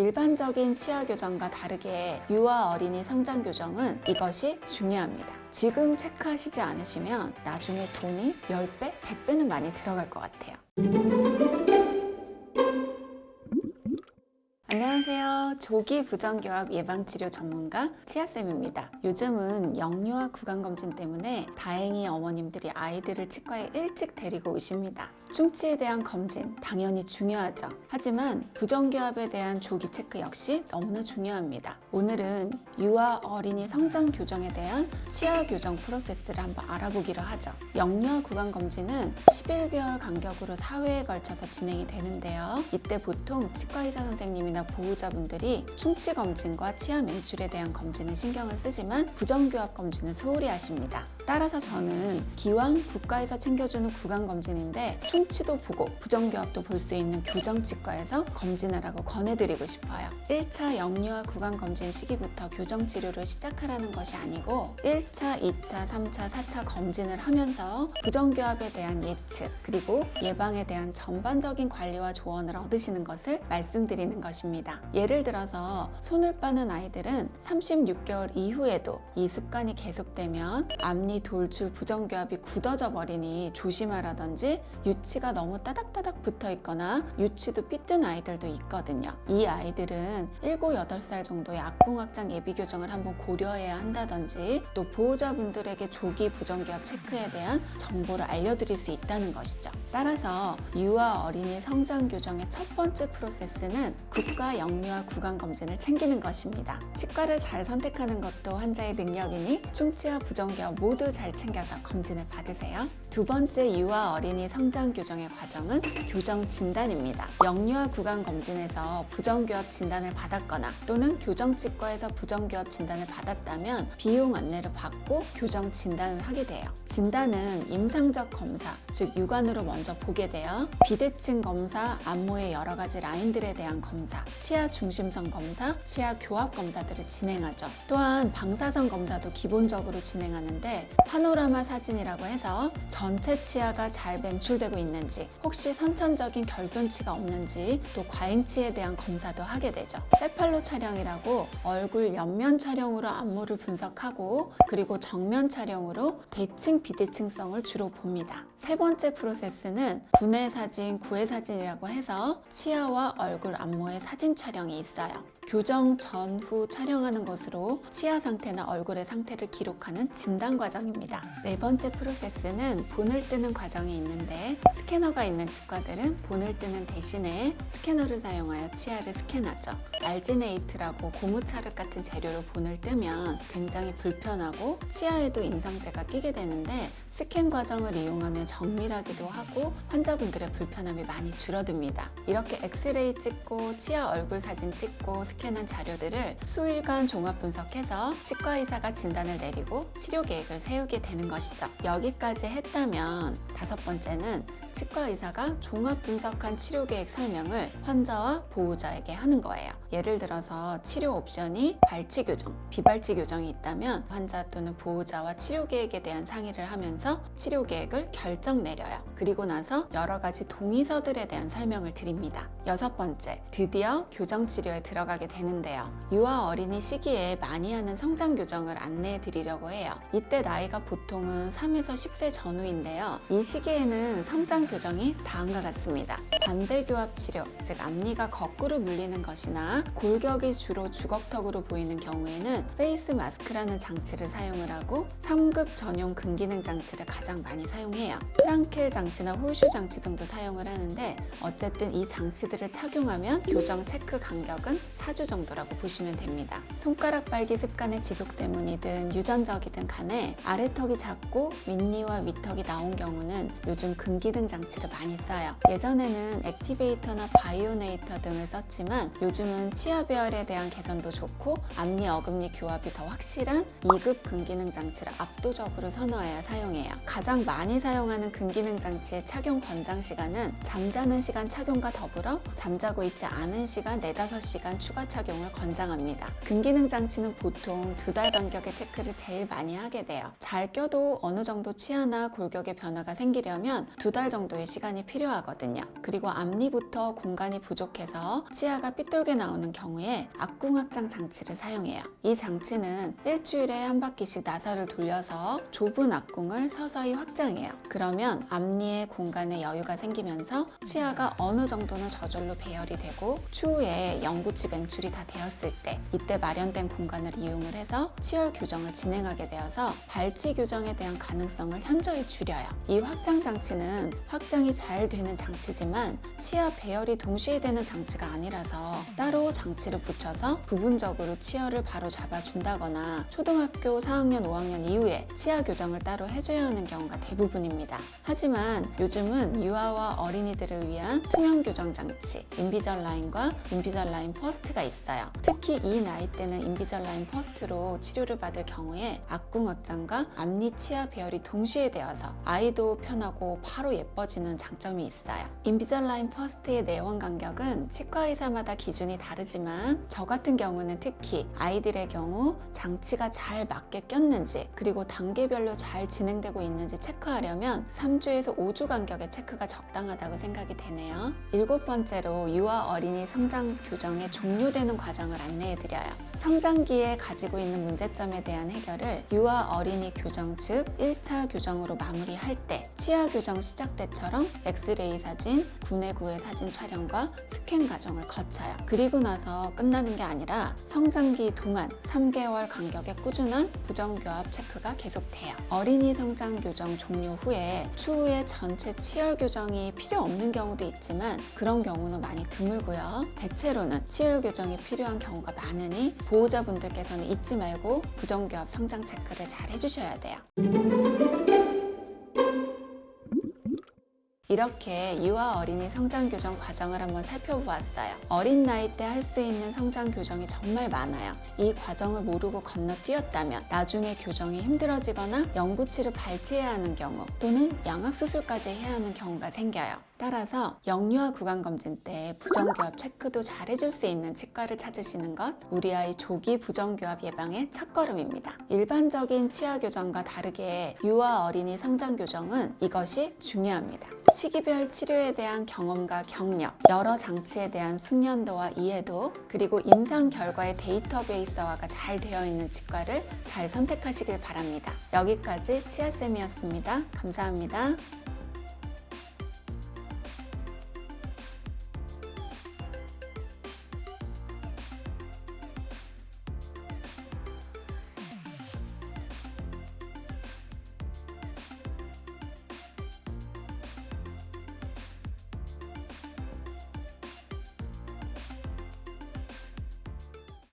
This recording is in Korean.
일반적인 치아 교정과 다르게 유아 어린이 성장 교정은 이것이 중요합니다. 지금 체크하시지 않으시면 나중에 돈이 10배, 100배는 많이 들어갈 것 같아요. 안녕하세요. 조기 부정교합 예방치료 전문가 치아쌤입니다. 요즘은 영유아 구강검진 때문에 다행히 어머님들이 아이들을 치과에 일찍 데리고 오십니다. 충치에 대한 검진 당연히 중요하죠. 하지만 부정교합에 대한 조기 체크 역시 너무나 중요합니다. 오늘은 유아 어린이 성장 교정에 대한 치아 교정 프로세스를 한번 알아보기로 하죠. 영유아 구강검진은 11개월 간격으로 4회에 걸쳐서 진행이 되는데요. 이때 보통 치과 의사 선생님이나 보호자분들이 충치 검진과 치아 맹출에 대한 검진은 신경을 쓰지만 부정교합 검진은 소홀히 하십니다. 따라서 저는 기왕 국가에서 챙겨주는 구강검진인데 충치도 보고 부정교합도 볼 수 있는 교정치과에서 검진하라고 권해드리고 싶어요. 1차 영유아 구강검진 시기부터 교정치료를 시작하라는 것이 아니고 1차, 2차, 3차, 4차 검진을 하면서 부정교합에 대한 예측 그리고 예방에 대한 전반적인 관리와 조언을 얻으시는 것을 말씀드리는 것입니다. 예를 들어서 손을 빠는 아이들은 36개월 이후에도 이 습관이 계속되면 앞니 돌출 부정교합이 굳어져 버리니 조심하라든지 유치가 너무 따닥따닥 붙어 있거나 유치도 삐뚤 아이들도 있거든요. 이 아이들은 7, 8살 정도의 악궁악장 예비 교정을 한번 고려해야 한다든지 또 보호자분들에게 조기 부정교합 체크에 대한 정보를 알려드릴 수 있다는 것이죠. 따라서 유아 어린이 성장 교정의 첫 번째 프로세스는 국가 영유아 구강검진을 챙기는 것입니다. 치과를 잘 선택하는 것도 환자의 능력이니 충치와 부정교합 모두 잘 챙겨서 검진을 받으세요. 두 번째 유아 어린이 성장 교정의 과정은 교정 진단입니다. 영유아 구강검진에서 부정교합 진단을 받았거나 또는 교정치과에서 부정교합 진단을 받았다면 비용 안내를 받고 교정 진단을 하게 돼요. 진단은 임상적 검사, 즉 육안으로 먼저 보게 돼요. 비대칭 검사, 안모의 여러 가지 라인들에 대한 검사, 치아 중심성 검사, 치아 교합 검사들을 진행하죠. 또한 방사선 검사도 기본적으로 진행하는데 파노라마 사진이라고 해서 전체 치아가 잘 맹출되고 있는지 혹시 선천적인 결손치가 없는지 또 과잉치에 대한 검사도 하게 되죠. 세팔로 촬영이라고 얼굴 옆면 촬영으로 안모를 분석하고 그리고 정면 촬영으로 대칭 비대칭성을 주로 봅니다. 세 번째 프로세스는 분해 사진, 구해 사진이라고 해서 치아와 얼굴 안모의 사진 촬영이 있어요. 교정 전후 촬영하는 것으로 치아 상태나 얼굴의 상태를 기록하는 진단 과정입니다. 네 번째 프로세스는 본을 뜨는 과정이 있는데 스캐너가 있는 치과들은 본을 뜨는 대신에 스캐너를 사용하여 치아를 스캔하죠. 알지네이트라고 고무차륵 같은 재료로 본을 뜨면 굉장히 불편하고 치아에도 인상제가 끼게 되는데 스캔 과정을 이용하면 정밀하기도 하고 환자분들의 불편함이 많이 줄어듭니다. 이렇게 엑스레이 찍고 치아 얼굴 사진 찍고 스캔한 자료들을 수일간 종합 분석해서 치과 의사가 진단을 내리고 치료 계획을 세우게 되는 것이죠. 여기까지 했다면 다섯 번째는 치과 의사가 종합 분석한 치료 계획 설명을 환자와 보호자에게 하는 거예요. 예를 들어서 치료 옵션이 발치 교정, 비발치 교정이 있다면 환자 또는 보호자와 치료 계획에 대한 상의를 하면서 치료 계획을 결정 내려요. 그리고 나서 여러 가지 동의서들에 대한 설명을 드립니다. 여섯 번째, 드디어 교정 치료에 들어가게 되는데요. 유아 어린이 시기에 많이 하는 성장 교정을 안내해 드리려고 해요. 이때 나이가 보통은 3에서 10세 전후인데요. 이 시기에는 성장 교정이 다음과 같습니다. 반대 교합 치료, 즉 앞니가 거꾸로 물리는 것이나 골격이 주로 주걱턱으로 보이는 경우에는 페이스 마스크라는 장치를 사용을 하고 3급 전용 근기능 장치를 가장 많이 사용해요. 프랑켈 장치나 홀슈 장치 등도 사용을 하는데 어쨌든 이 장치들을 착용하면 교정 체크 간격은 4주 정도라고 보시면 됩니다. 손가락 빨기 습관의 지속 때문이든 유전적이든 간에 아래턱이 작고 윗니와 윗턱이 나온 경우는 요즘 근기능 장치를 많이 써요. 예전에는 액티베이터나 바이오네이터 등을 썼지만 요즘은 치아 배열에 대한 개선도 좋고 앞니 어금니 교합이 더 확실한 2급 근기능 장치를 압도적으로 선호하여 사용해요. 가장 많이 사용하는 근기능 장치의 착용 권장 시간은 잠자는 시간 착용과 더불어 잠자고 있지 않은 시간 4-5시간 추가 착용을 권장합니다. 근기능 장치는 보통 2달 간격의 체크를 제일 많이 하게 돼요. 잘 껴도 어느 정도 치아나 골격의 변화가 생기려면 2달 정도 정도의 시간이 필요하거든요. 그리고 앞니부터 공간이 부족해서 치아가 삐뚤게 나오는 경우에 악궁 확장 장치를 사용해요. 이 장치는 일주일에 한 바퀴씩 나사를 돌려서 좁은 악궁을 서서히 확장해요. 그러면 앞니의 공간에 여유가 생기면서 치아가 어느 정도는 저절로 배열이 되고 추후에 영구치 맹출이 다 되었을 때 이때 마련된 공간을 이용을 해서 치열 교정을 진행하게 되어서 발치 교정에 대한 가능성을 현저히 줄여요. 이 확장 장치는 확장이 잘 되는 장치지만 치아 배열이 동시에 되는 장치가 아니라서 따로 장치를 붙여서 부분적으로 치열을 바로 잡아준다거나 초등학교 4학년, 5학년 이후에 치아 교정을 따로 해줘야 하는 경우가 대부분입니다. 하지만 요즘은 유아와 어린이들을 위한 투명 교정 장치 인비절라인과 인비절라인 퍼스트가 있어요. 특히 이 나이 때는 인비절라인 퍼스트로 치료를 받을 경우에 악궁 확장과 앞니 치아 배열이 동시에 되어서 아이도 편하고 바로 예뻐지는 장점이 있어요. 인비절라인 퍼스트의 내원 간격은 치과 의사마다 기준이 다르지만 저 같은 경우는 특히 아이들의 경우 장치가 잘 맞게 꼈는지 그리고 단계별로 잘 진행되고 있는지 체크하려면 3주에서 5주 간격의 체크가 적당하다고 생각이 되네요. 7번째로 유아 어린이 성장 교정의 종료되는 과정을 안내해드려요. 성장기에 가지고 있는 문제점에 대한 해결을 유아 어린이 교정 즉 1차 교정으로 마무리할 때 치아 교정 시작 때처럼 엑스레이 사진, 9내9의 사진 촬영과 스캔 과정을 거쳐요. 그리고 나서 끝나는 게 아니라 성장기 동안 3개월 간격의 꾸준한 부정교합 체크가 계속돼요. 어린이 성장 교정 종료 후에 추후에 전체 치열 교정이 필요 없는 경우도 있지만 그런 경우는 많이 드물고요. 대체로는 치열 교정이 필요한 경우가 많으니 보호자분들께서는 잊지 말고 부정교합 성장 체크를 잘 해주셔야 돼요. 이렇게 유아 어린이 성장 교정 과정을 한번 살펴보았어요. 어린 나이 때 할 수 있는 성장 교정이 정말 많아요. 이 과정을 모르고 건너뛰었다면 나중에 교정이 힘들어지거나 영구치를 발치해야 하는 경우 또는 양악수술까지 해야 하는 경우가 생겨요. 따라서 영유아 구강검진 때 부정교합 체크도 잘 해줄 수 있는 치과를 찾으시는 것 우리 아이 조기 부정교합 예방의 첫걸음입니다. 일반적인 치아 교정과 다르게 유아 어린이 성장 교정은 이것이 중요합니다. 시기별 치료에 대한 경험과 경력, 여러 장치에 대한 숙련도와 이해도, 그리고 임상 결과의 데이터베이스화가 잘 되어 있는 치과를 잘 선택하시길 바랍니다. 여기까지 치아쌤이었습니다. 감사합니다.